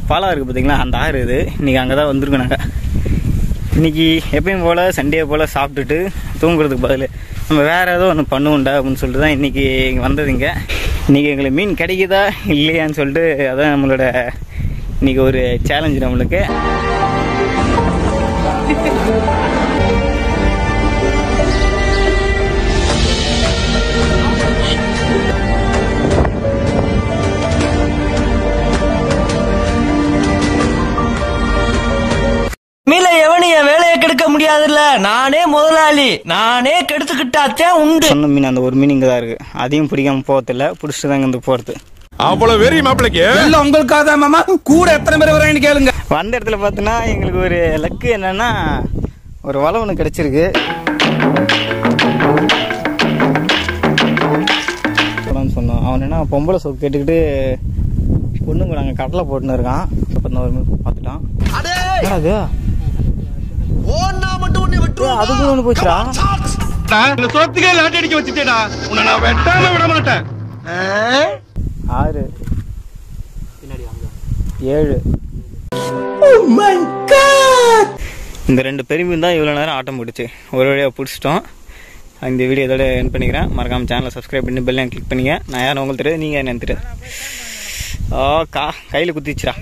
பாலம் இருக்குது பார்த்தீங்களா, அந்த ஆறு இது. இன்றைக்கி அங்கே தான் வந்திருக்கோம் நாங்கள். இன்றைக்கி எப்பயும் போல் சண்டே போல் சாப்பிட்டுட்டு தூங்குறதுக்கு பதில் நம்ம வேறு ஏதோ ஒன்று பண்ணுவோண்டா அப்படின்னு சொல்லிட்டு தான் இன்றைக்கி வந்ததுங்க. இன்றைக்கி எங்களுக்கு மீன் கிடைக்குதா இல்லையான்னு சொல்லிட்டு அதான் நம்மளோட இன்றைக்கி ஒரு சேலஞ்சு நம்மளுக்கு. மீல எவனு என் வேலையை கெடுக்க முடியாதுல்ல, நானே முதலாளி, நானே கெடுத்துக்கிட்டாத்தே உண்டு. சொன்ன மீன் அந்த ஒரு மீன் இங்கே தான் இருக்குது. அதையும் பிடிக்காமல் போகிறதில்ல, பிடிச்சிட்டு தான் இங்கே போகிறது. அவ்வளவு வெறி மாப்பிளைக்கு எல்லாம் உங்களுக்காக தான் மாமா. கூட எத்தனை பேர் வரேன்னு கேளுங்க. வந்த இடத்துல பார்த்தோன்னா எங்களுக்கு ஒரு லக்கு என்னன்னா, ஒரு வலை ஒன்று கிடச்சிருக்கு. சொன்னோம் அவன் என்ன பொம்பளை சோப்பு கேட்டுக்கிட்டு பொண்ணுங்க நாங்கள் கடலை போட்டுன்னு இருக்கான். இப்போ ஒரு மீன் பார்த்துட்டான். அது அதுக்குள்ள ஒன்று போச்சுடா. சொத்துக்கே லாட்டி அடிக்க வச்சுட்டேடா, உன்னை நான் வெட்டாம விட மாட்டேன். 6 7 இந்த 2 பெருமையும் தான் இவ்வளோ நேரம் ஆட்டம் போட்டுச்சு. ஒரு வழியாக பிடிச்சிட்டோம். இந்த வீடியோ இதோட என் பண்ணிக்கிறேன். மறக்காமல் சேனலை சப்ஸ்கிரைப் பண்ணி பெல்லையும் கிளிக் பண்ணிங்க. நான் யாரும் உங்களுக்கு தெரியாது, நீங்கள் என்ன தெரியாது. கையில் குத்திச்சுடா.